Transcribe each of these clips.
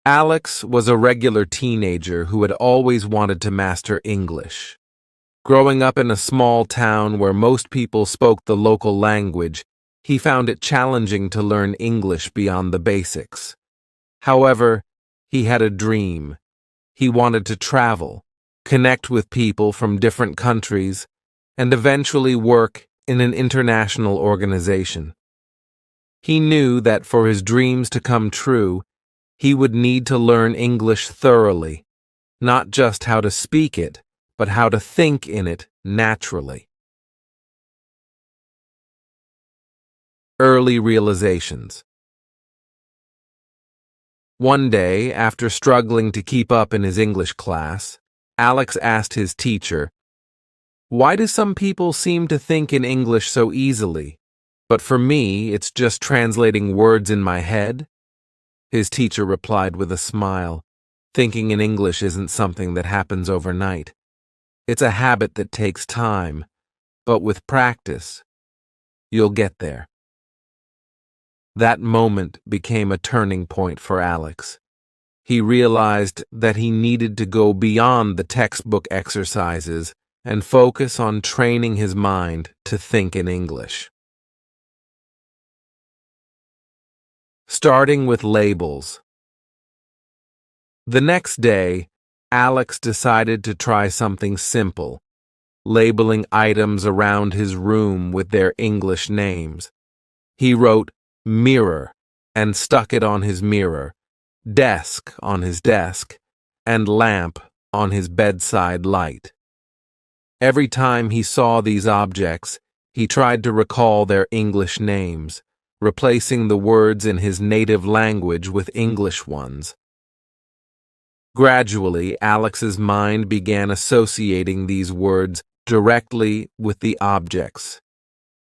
Alex was a regular teenager who had always wanted to master English. Growing up in a small town where most people spoke the local language, he found it challenging to learn English beyond the basics. However, he had a dream. He wanted to travel, connect with people from different countries, and eventually work in an international organization. He knew that for his dreams to come true, he would need to learn English thoroughly, not just how to speak it, but how to think in it naturally. Early realizations. One day, after struggling to keep up in his English class, Alex asked his teacher, "Why do some people seem to think in English so easily, but for me, it's just translating words in my head?" His teacher replied with a smile, "Thinking in English isn't something that happens overnight. It's a habit that takes time, but with practice, you'll get there." That moment became a turning point for Alex. He realized that he needed to go beyond the textbook exercises and focus on training his mind to think in English. Starting with labels. The next day, Alex decided to try something simple, labeling items around his room with their English names. He wrote mirror and stuck it on his mirror, desk on his desk, and lamp on his bedside light. Every time he saw these objects, he tried to recall their English names, replacing the words in his native language with English ones. Gradually, Alex's mind began associating these words directly with the objects.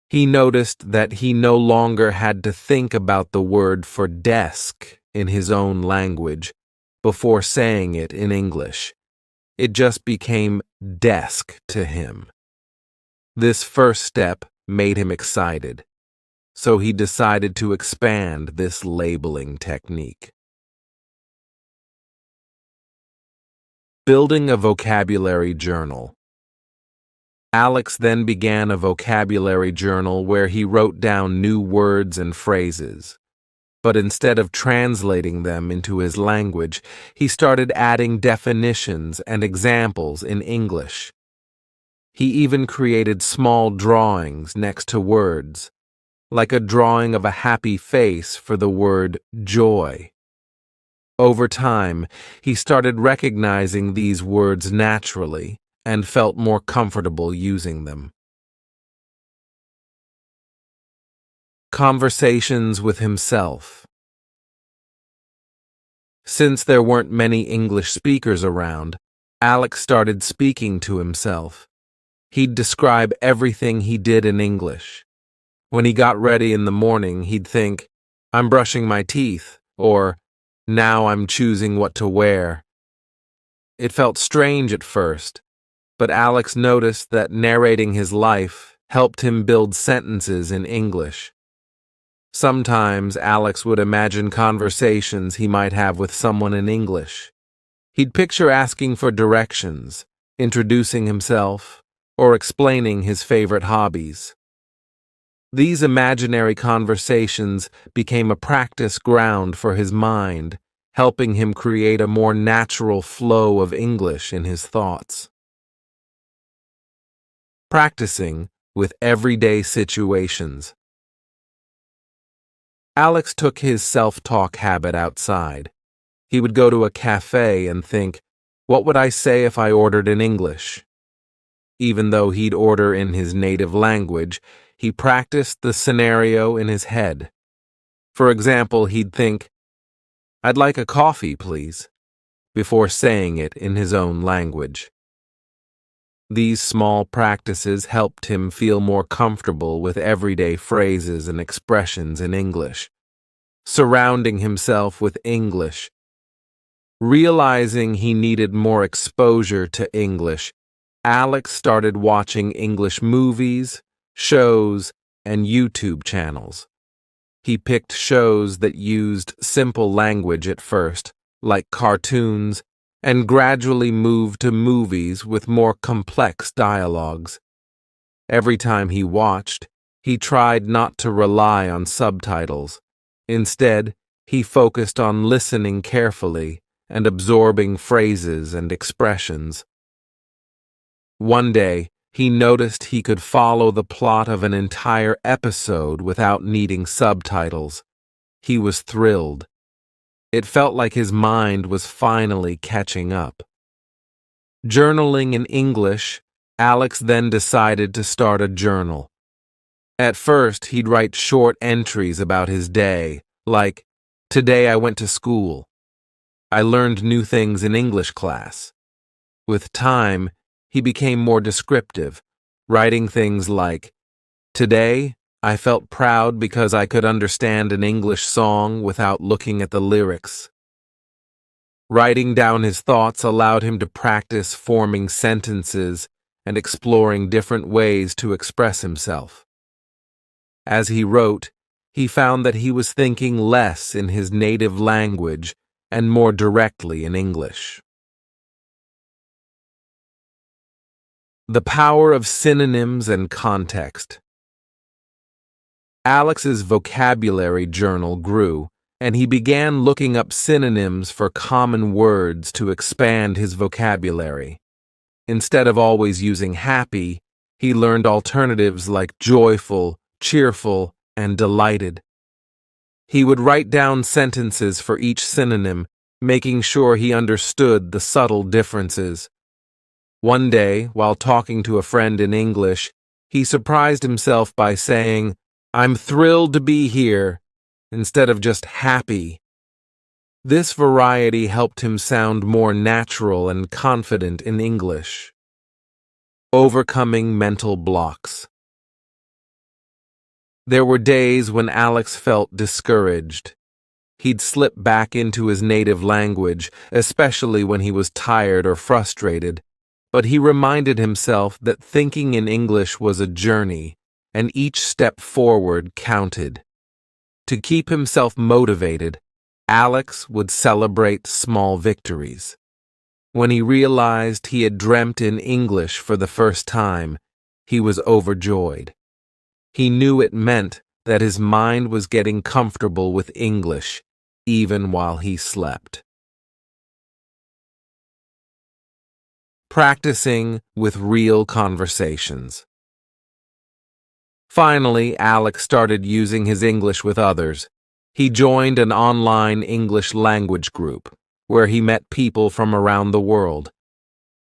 He noticed that he no longer had to think about the word for desk in his own language before saying it in English. It just became desk to him. This first step made him excited, so he decided to expand this labeling technique. Building a vocabulary journal. Alex then began a vocabulary journal where he wrote down new words and phrases. But instead of translating them into his language, he started adding definitions and examples in English. He even created small drawings next to words, like a drawing of a happy face for the word joy. Over time, he started recognizing these words naturally and felt more comfortable using them. Conversations with himself. Since there weren't many English speakers around, Alex started speaking to himself. He'd describe everything he did in English. When he got ready in the morning, he'd think, "I'm brushing my teeth," or "Now I'm choosing what to wear." It felt strange at first, but Alex noticed that narrating his life helped him build sentences in English. Sometimes Alex would imagine conversations he might have with someone in English. He'd picture asking for directions, introducing himself, or explaining his favorite hobbies. These imaginary conversations became a practice ground for his mind, helping him create a more natural flow of English in his thoughts. Practicing with everyday situations. Alex took his self-talk habit outside. He would go to a cafe and think, "What would I say if I ordered in English?" Even though he'd order in his native language, he practiced the scenario in his head. For example, he'd think, "I'd like a coffee, please," before saying it in his own language. These small practices helped him feel more comfortable with everyday phrases and expressions in English, surrounding himself with English. Realizing he needed more exposure to English, Alex started watching English movies, shows, and YouTube channels. He picked shows that used simple language at first, like cartoons, and gradually moved to movies with more complex dialogues. Every time he watched, he tried not to rely on subtitles. Instead, he focused on listening carefully and absorbing phrases and expressions. One day, he noticed he could follow the plot of an entire episode without needing subtitles. He was thrilled. It felt like his mind was finally catching up. Journaling in English, Alex then decided to start a journal. At first, he'd write short entries about his day, like, "Today I went to school. I learned new things in English class." With time, he became more descriptive, writing things like, "Today, I felt proud because I could understand an English song without looking at the lyrics." Writing down his thoughts allowed him to practice forming sentences and exploring different ways to express himself. As he wrote, he found that he was thinking less in his native language and more directly in English. The power of synonyms and context. Alex's vocabulary journal grew, and he began looking up synonyms for common words to expand his vocabulary. Instead of always using happy, he learned alternatives like joyful, cheerful, and delighted. He would write down sentences for each synonym, making sure he understood the subtle differences. One day, while talking to a friend in English, he surprised himself by saying, "I'm thrilled to be here," instead of just happy. This variety helped him sound more natural and confident in English. Overcoming mental blocks. There were days when Alex felt discouraged. He'd slip back into his native language, especially when he was tired or frustrated, but he reminded himself that thinking in English was a journey, and each step forward counted. To keep himself motivated, Alex would celebrate small victories. When he realized he had dreamt in English for the first time, he was overjoyed. He knew it meant that his mind was getting comfortable with English, even while he slept. Practicing with real conversations. Finally, Alex started using his English with others. He joined an online English language group, where he met people from around the world.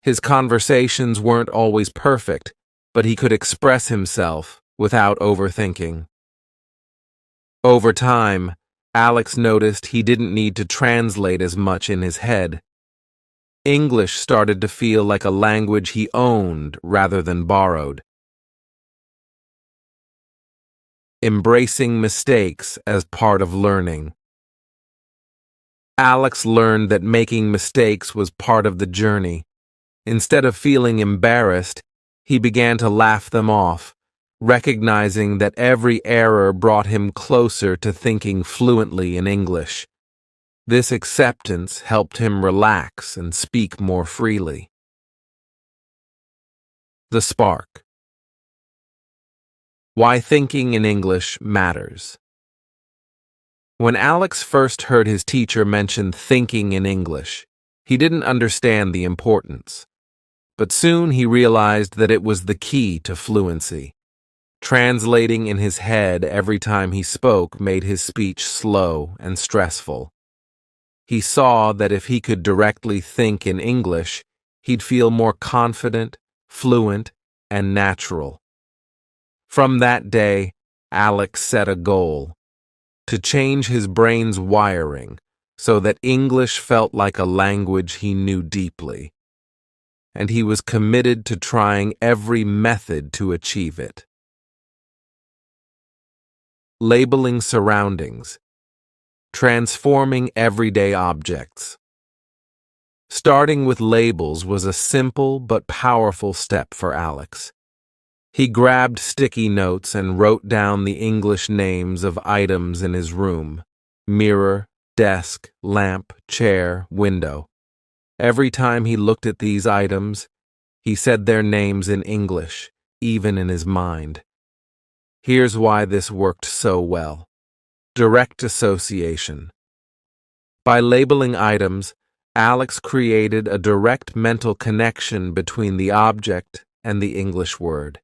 His conversations weren't always perfect, but he could express himself without overthinking. Over time, Alex noticed he didn't need to translate as much in his head. English started to feel like a language he owned rather than borrowed. Embracing mistakes as part of learning. Alex learned that making mistakes was part of the journey. Instead of feeling embarrassed, he began to laugh them off, recognizing that every error brought him closer to thinking fluently in English. This acceptance helped him relax and speak more freely. The spark. Why thinking in English matters. When Alex first heard his teacher mention thinking in English, he didn't understand the importance. But soon he realized that it was the key to fluency. Translating in his head every time he spoke made his speech slow and stressful. He saw that if he could directly think in English, he'd feel more confident, fluent, and natural. From that day, Alex set a goal: to change his brain's wiring so that English felt like a language he knew deeply. And he was committed to trying every method to achieve it. Labeling surroundings. Transforming everyday objects. Starting with labels was a simple but powerful step for Alex. He grabbed sticky notes and wrote down the English names of items in his room: mirror, desk, lamp, chair, window. Every time he looked at these items, he said their names in English, even in his mind. Here's why this worked so well. Direct association. By labeling items, Alex created a direct mental connection between the object and the English word.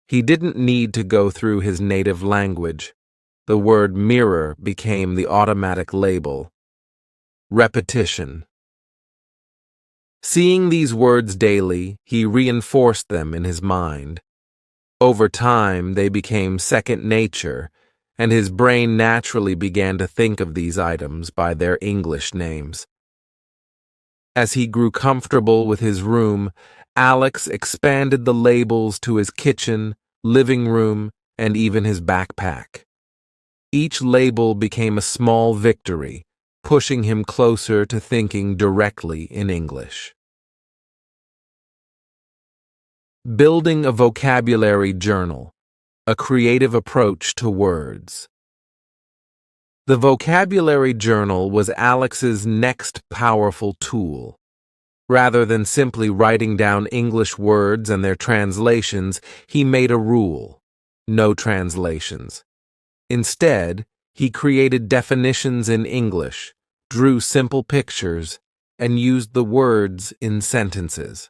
He didn't need to go through his native language. The word mirror became the automatic label. Repetition. Seeing these words daily, he reinforced them in his mind. Over time, they became second nature, and his brain naturally began to think of these items by their English names. As he grew comfortable with his room, Alex expanded the labels to his kitchen, living room, and even his backpack. Each label became a small victory, pushing him closer to thinking directly in English. Building a vocabulary journal, a creative approach to words. The vocabulary journal was Alex's next powerful tool. Rather than simply writing down English words and their translations, he made a rule: no translations. Instead, he created definitions in English, drew simple pictures, and used the words in sentences.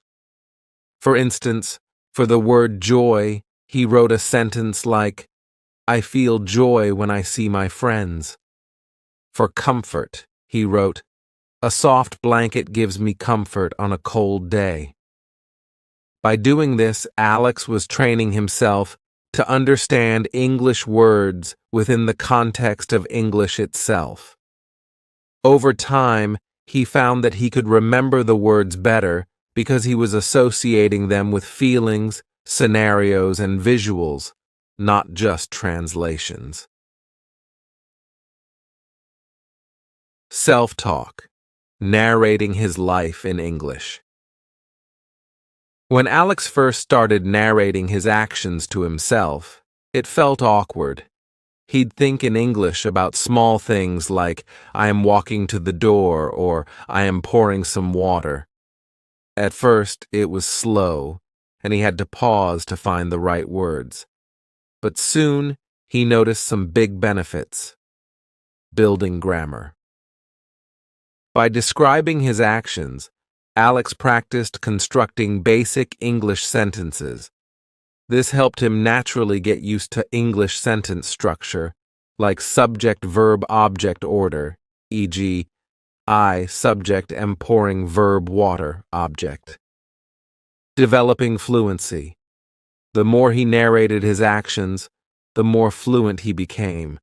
For instance, for the word joy, he wrote a sentence like, "I feel joy when I see my friends." For comfort, he wrote, "A soft blanket gives me comfort on a cold day." By doing this, Alex was training himself to understand English words within the context of English itself. Over time, he found that he could remember the words better because he was associating them with feelings, scenarios, and visuals, not just translations. Self-talk, narrating his life in English. When Alex first started narrating his actions to himself, it felt awkward. He'd think in English about small things like, "I am walking to the door," or "I am pouring some water." At first, it was slow, and he had to pause to find the right words. But soon, he noticed some big benefits. Building grammar. By describing his actions, Alex practiced constructing basic English sentences. This helped him naturally get used to English sentence structure, like subject-verb-object order, e.g., "I, subject, am pouring verb water, object." Developing fluency. The more he narrated his actions, the more fluent he became.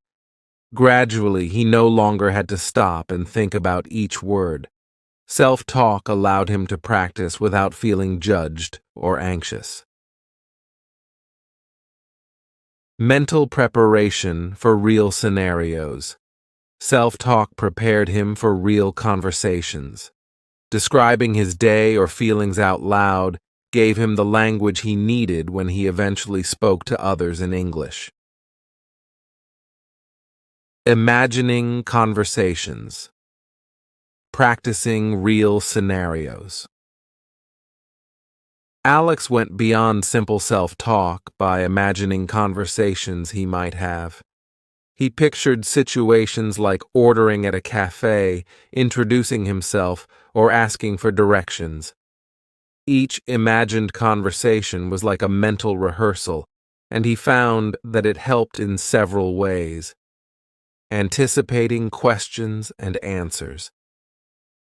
Gradually, he no longer had to stop and think about each word. Self-talk allowed him to practice without feeling judged or anxious. Mental preparation for real scenarios. Self-talk prepared him for real conversations. Describing his day or feelings out loud gave him the language he needed when he eventually spoke to others in English. Imagining conversations. Practicing real scenarios. Alex went beyond simple self-talk by imagining conversations he might have. He pictured situations like ordering at a cafe, introducing himself, or asking for directions. Each imagined conversation was like a mental rehearsal, and he found that it helped in several ways. Anticipating questions and answers.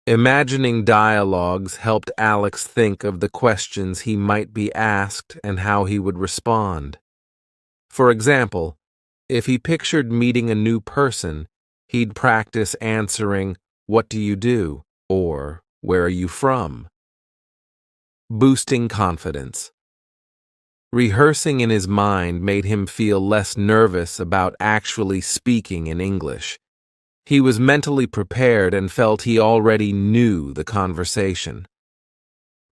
Imagining dialogues helped Alex think of the questions he might be asked and how he would respond. For example, if he pictured meeting a new person, he'd practice answering, "What do you do?" or "Where are you from?" Boosting confidence. Rehearsing in his mind made him feel less nervous about actually speaking in English. He was mentally prepared and felt he already knew the conversation.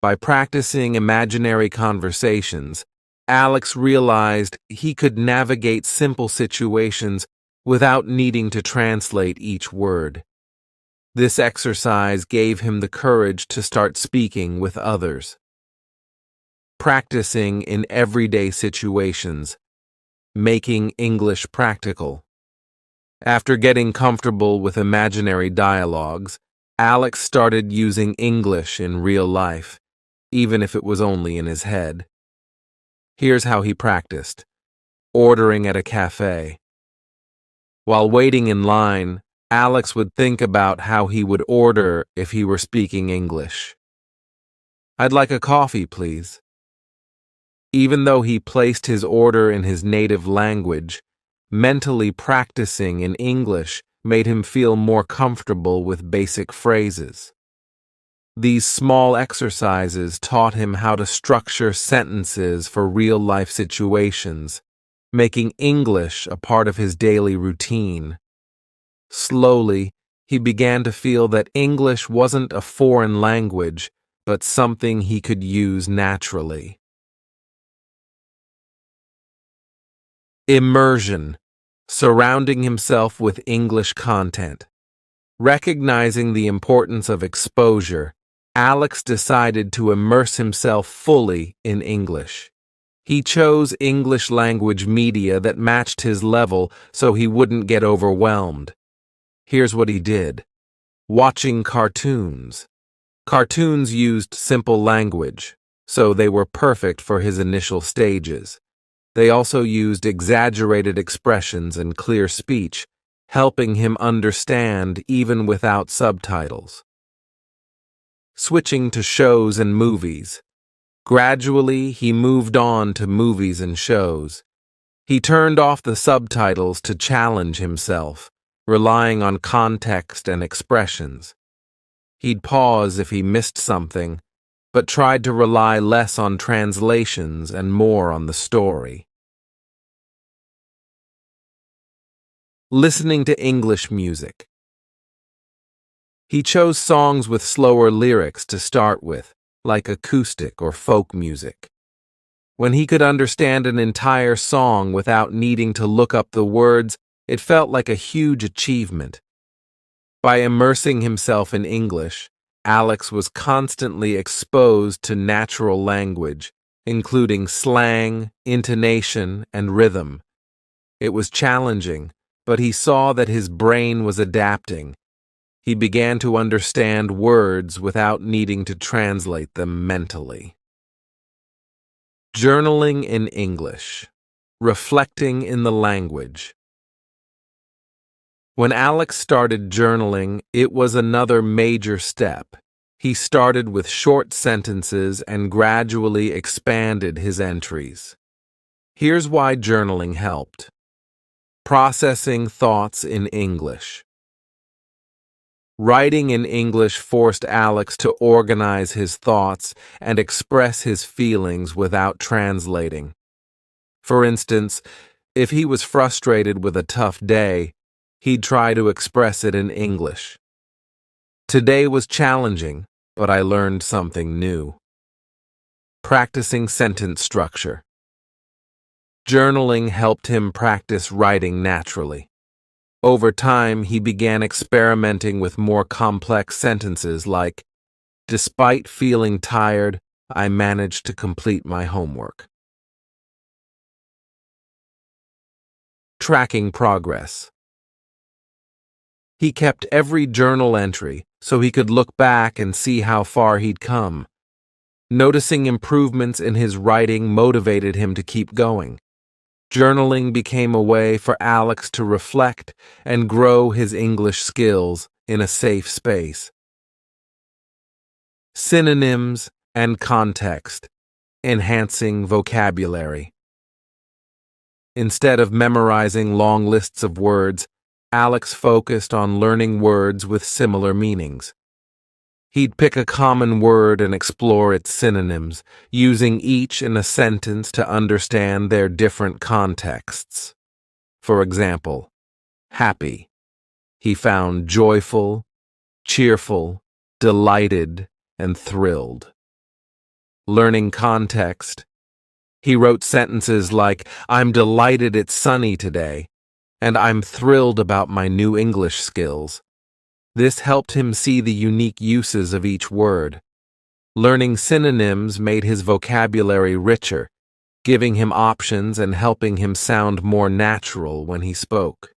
By practicing imaginary conversations, Alex realized he could navigate simple situations without needing to translate each word. This exercise gave him the courage to start speaking with others. Practicing in everyday situations, making English practical. After getting comfortable with imaginary dialogues, Alex started using English in real life, even if it was only in his head. Here's how he practiced: ordering at a cafe. While waiting in line, Alex would think about how he would order if he were speaking English. "I'd like a coffee, please." Even though he placed his order in his native language, mentally practicing in English made him feel more comfortable with basic phrases. These small exercises taught him how to structure sentences for real-life situations, making English a part of his daily routine. Slowly, he began to feel that English wasn't a foreign language, but something he could use naturally. Immersion, surrounding himself with English content. Recognizing the importance of exposure, Alex decided to immerse himself fully in English. He chose English language media that matched his level so he wouldn't get overwhelmed. Here's what he did: watching cartoons. Cartoons used simple language, so they were perfect for his initial stages. They also used exaggerated expressions and clear speech, helping him understand even without subtitles. Switching to shows and movies. Gradually, he moved on to movies and shows. He turned off the subtitles to challenge himself, relying on context and expressions. He'd pause if he missed something, but tried to rely less on translations and more on the story. Listening to English music. He chose songs with slower lyrics to start with, like acoustic or folk music. When he could understand an entire song without needing to look up the words, it felt like a huge achievement. By immersing himself in English, Alex was constantly exposed to natural language, including slang, intonation, and rhythm. It was challenging, but he saw that his brain was adapting. He began to understand words without needing to translate them mentally. Journaling in English. Reflecting in the language. When Alex started journaling, it was another major step. He started with short sentences and gradually expanded his entries. Here's why journaling helped. Processing thoughts in English. Writing in English forced Alex to organize his thoughts and express his feelings without translating. For instance, if he was frustrated with a tough day, he'd try to express it in English. Today was challenging, but I learned something new. Practicing sentence structure. Journaling helped him practice writing naturally. Over time, he began experimenting with more complex sentences like, "Despite feeling tired, I managed to complete my homework." Tracking progress. He kept every journal entry so he could look back and see how far he'd come. Noticing improvements in his writing motivated him to keep going. Journaling became a way for Alex to reflect and grow his English skills in a safe space. Synonyms and context, enhancing vocabulary. Instead of memorizing long lists of words, Alex focused on learning words with similar meanings. He'd pick a common word and explore its synonyms, using each in a sentence to understand their different contexts. For example, happy. He found joyful, cheerful, delighted, and thrilled. Learning context. He wrote sentences like, "I'm delighted it's sunny today," and I'm thrilled about my new English skills. This helped him see the unique uses of each word. Learning synonyms made his vocabulary richer, giving him options and helping him sound more natural when he spoke.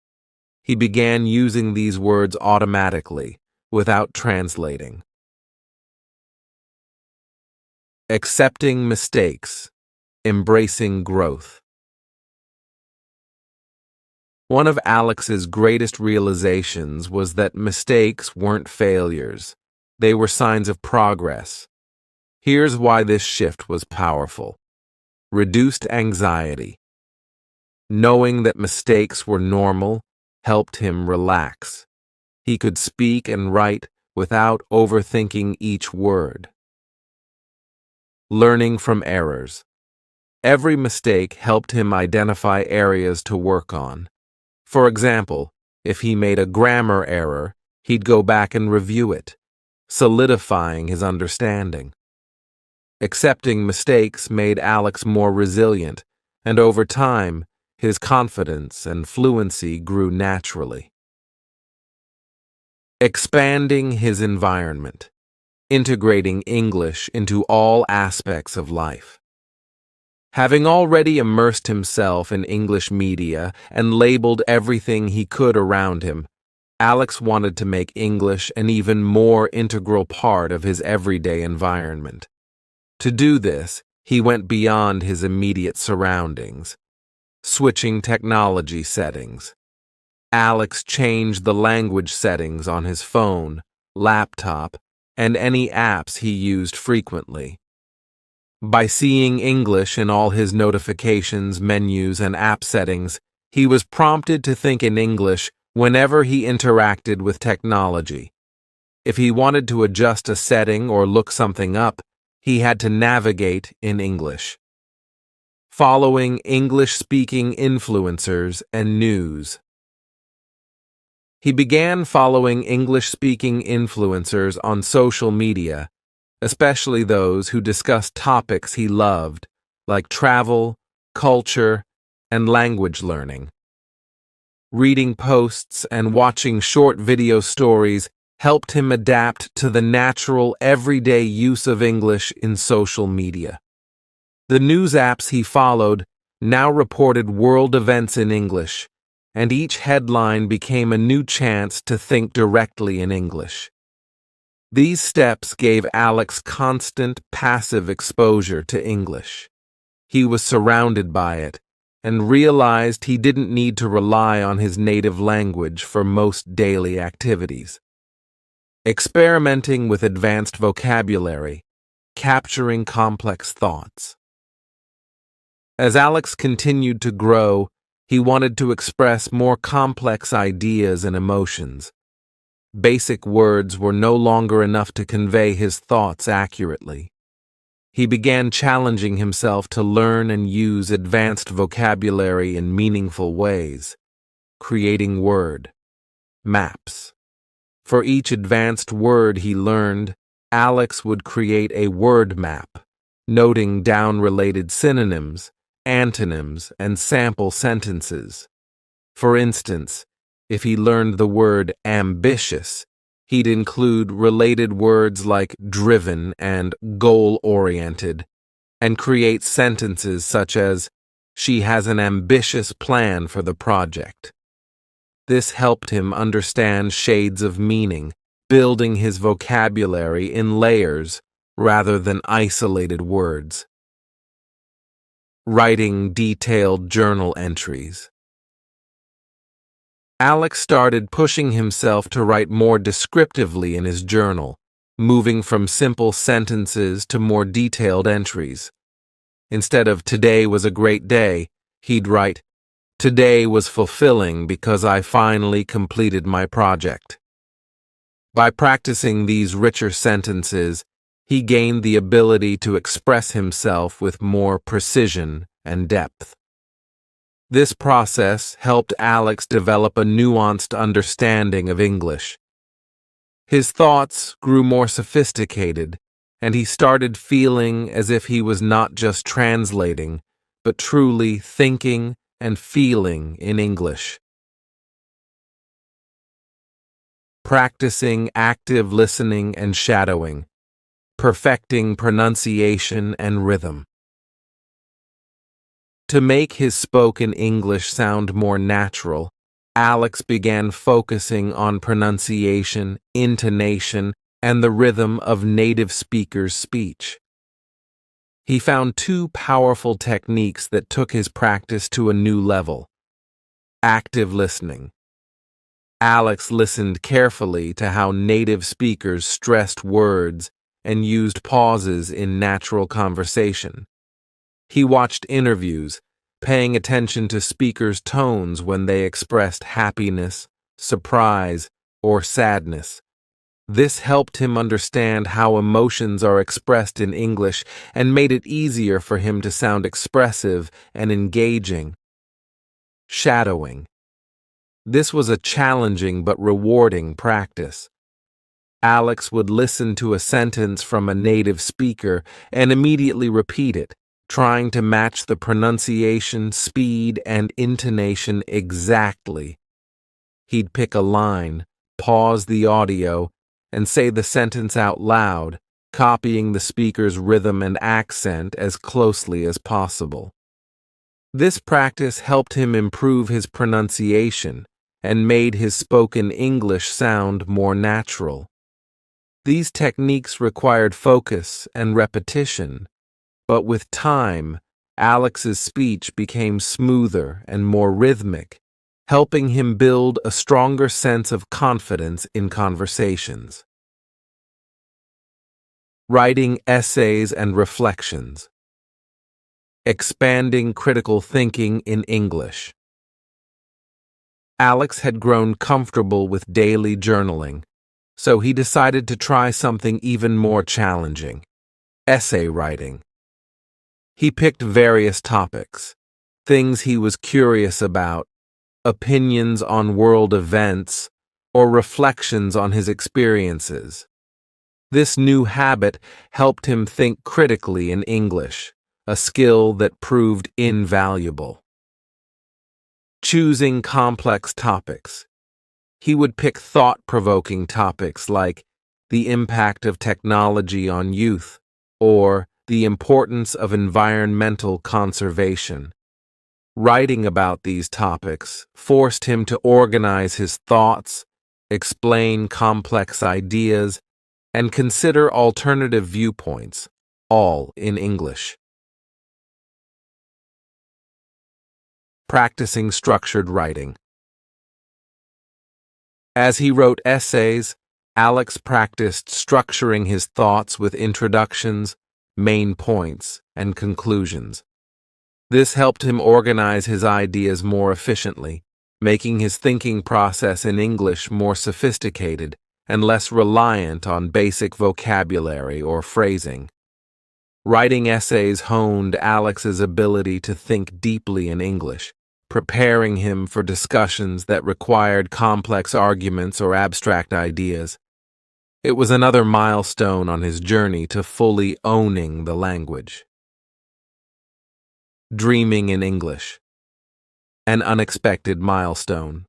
He began using these words automatically, without translating. Accepting mistakes, embracing growth. One of Alex's greatest realizations was that mistakes weren't failures. They were signs of progress. Here's why this shift was powerful. Reduced anxiety. Knowing that mistakes were normal helped him relax. He could speak and write without overthinking each word. Learning from errors. Every mistake helped him identify areas to work on. For example, if he made a grammar error, he'd go back and review it, solidifying his understanding. Accepting mistakes made Alex more resilient, and over time, his confidence and fluency grew naturally. Expanding his environment, integrating English into all aspects of life. Having already immersed himself in English media and labeled everything he could around him, Alex wanted to make English an even more integral part of his everyday environment. To do this, he went beyond his immediate surroundings, switching technology settings. Alex changed the language settings on his phone, laptop, and any apps he used frequently. By seeing English in all his notifications, menus, and app settings, he was prompted to think in English whenever he interacted with technology. If he wanted to adjust a setting or look something up, he had to navigate in English. Following English-speaking influencers and news. He began following English-speaking influencers on social media, especially those who discussed topics he loved, like travel, culture, and language learning. Reading posts and watching short video stories helped him adapt to the natural, everyday use of English in social media. The news apps he followed now reported world events in English, and each headline became a new chance to think directly in English. These steps gave Alex constant, passive exposure to English. He was surrounded by it and realized he didn't need to rely on his native language for most daily activities. Experimenting with advanced vocabulary, capturing complex thoughts. As Alex continued to grow, he wanted to express more complex ideas and emotions. Basic words were no longer enough to convey his thoughts accurately. He began challenging himself to learn and use advanced vocabulary in meaningful ways, creating word maps. For each advanced word he learned, Alex would create a word map, noting down related synonyms, antonyms, and sample sentences. For instance, if he learned the word ambitious, he'd include related words like driven and goal-oriented, and create sentences such as, "She has an ambitious plan for the project." This helped him understand shades of meaning, building his vocabulary in layers rather than isolated words. Writing detailed journal entries. Alex started pushing himself to write more descriptively in his journal, moving from simple sentences to more detailed entries. Instead of "today was a great day," he'd write, "Today was fulfilling because I finally completed my project." By practicing these richer sentences, he gained the ability to express himself with more precision and depth. This process helped Alex develop a nuanced understanding of English. His thoughts grew more sophisticated, and he started feeling as if he was not just translating, but truly thinking and feeling in English. practicing active listening and shadowing, perfecting pronunciation and rhythm. To make his spoken English sound more natural, Alex began focusing on pronunciation, intonation, and the rhythm of native speakers' speech. He found two powerful techniques that took his practice to a new level. Active listening. Alex listened carefully to how native speakers stressed words and used pauses in natural conversation. He watched interviews, paying attention to speakers' tones when they expressed happiness, surprise, or sadness. This helped him understand how emotions are expressed in English and made it easier for him to sound expressive and engaging. Shadowing. This was a challenging but rewarding practice. Alex would listen to a sentence from a native speaker and immediately repeat it, trying to match the pronunciation, speed, and intonation exactly. He'd pick a line, pause the audio, and say the sentence out loud, copying the speaker's rhythm and accent as closely as possible. This practice helped him improve his pronunciation and made his spoken English sound more natural. These techniques required focus and repetition, but with time, Alex's speech became smoother and more rhythmic, helping him build a stronger sense of confidence in conversations. Writing essays and reflections. Expanding critical thinking in English. Alex had grown comfortable with daily journaling, so he decided to try something even more challenging: essay writing. He picked various topics, things he was curious about, opinions on world events, or reflections on his experiences. This new habit helped him think critically in English, a skill that proved invaluable. Choosing complex topics. He would pick thought-provoking topics like the impact of technology on youth or the importance of environmental conservation. Writing about these topics forced him to organize his thoughts, explain complex ideas, and consider alternative viewpoints, all in English. Practicing structured writing. As he wrote essays, Alex practiced structuring his thoughts with introductions, main points, and conclusions. This helped him organize his ideas more efficiently, making his thinking process in English more sophisticated and less reliant on basic vocabulary or phrasing. Writing essays honed Alex's ability to think deeply in English, preparing him for discussions that required complex arguments or abstract ideas. It was another milestone on his journey to fully owning the language. Dreaming in English. An unexpected milestone.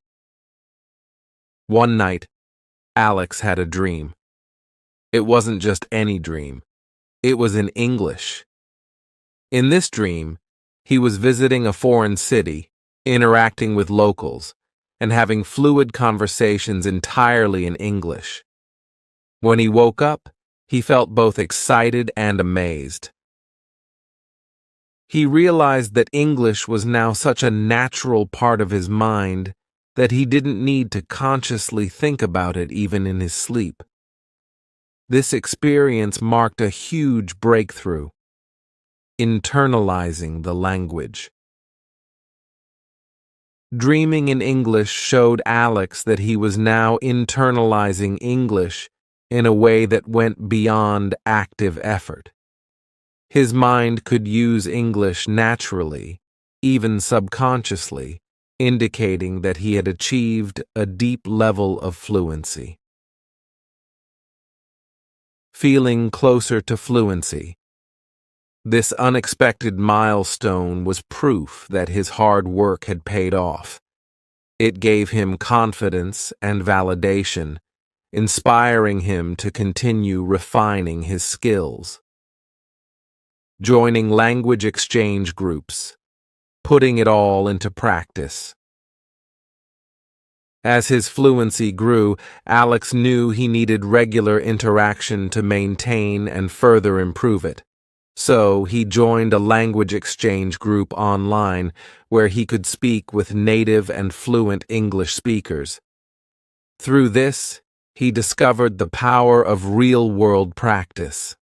One night, Alex had a dream. It wasn't just any dream. It was in English. In this dream, he was visiting a foreign city, interacting with locals, and having fluid conversations entirely in English. When he woke up, he felt both excited and amazed. He realized that English was now such a natural part of his mind that he didn't need to consciously think about it even in his sleep. This experience marked a huge breakthrough: internalizing the language. Dreaming in English showed Alex that he was now internalizing English in a way that went beyond active effort. His mind could use English naturally, even subconsciously, indicating that he had achieved a deep level of fluency. Feeling closer to fluency. This unexpected milestone was proof that his hard work had paid off. It gave him confidence and validation, inspiring him to continue refining his skills. Joining language exchange groups, putting it all into practice. As his fluency grew, Alex knew he needed regular interaction to maintain and further improve it. So he joined a language exchange group online where he could speak with native and fluent English speakers. Through this, he discovered the power of real-world practice.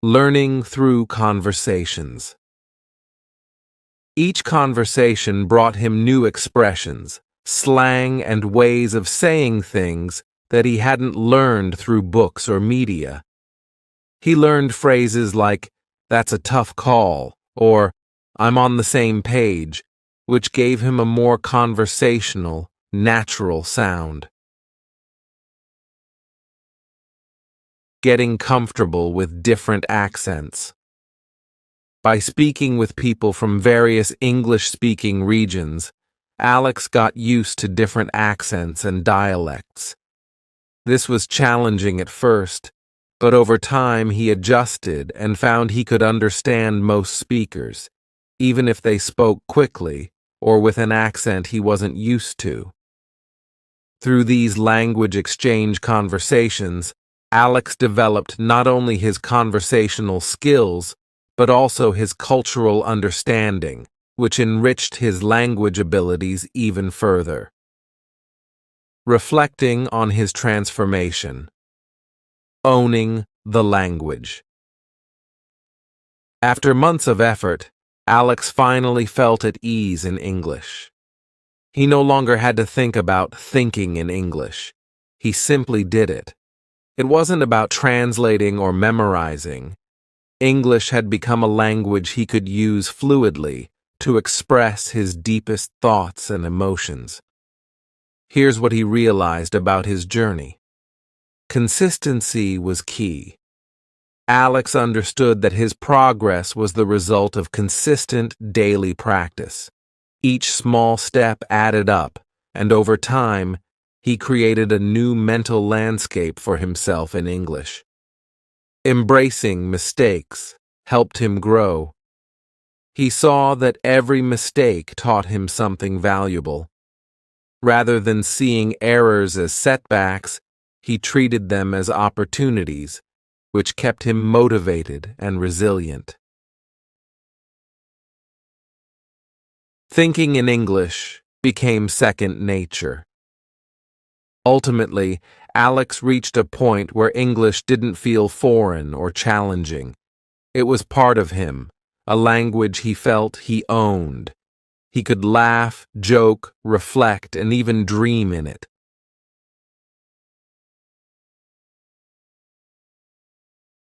Learning through conversations. Each conversation brought him new expressions, slang, and ways of saying things that he hadn't learned through books or media. He learned phrases like, "That's a tough call," or "I'm on the same page," which gave him a more conversational, natural sound. Getting comfortable with different accents. By speaking with people from various English-speaking regions, Alex got used to different accents and dialects. This was challenging at first, but over time he adjusted and found he could understand most speakers, even if they spoke quickly or with an accent he wasn't used to. Through these language exchange conversations, Alex developed not only his conversational skills, but also his cultural understanding, which enriched his language abilities even further. Reflecting on his transformation. Owning the language. After months of effort, Alex finally felt at ease in English. He no longer had to think about thinking in English. He simply did it. It wasn't about translating or memorizing. English had become a language he could use fluidly to express his deepest thoughts and emotions. Here's what he realized about his journey. Consistency was key. Alex understood that his progress was the result of consistent daily practice. Each small step added up, and over time, he created a new mental landscape for himself in English. Embracing mistakes helped him grow. He saw that every mistake taught him something valuable. Rather than seeing errors as setbacks, he treated them as opportunities, which kept him motivated and resilient. Thinking in English became second nature. Ultimately, Alex reached a point where English didn't feel foreign or challenging. It was part of him, a language he felt he owned. He could laugh, joke, reflect, and even dream in it.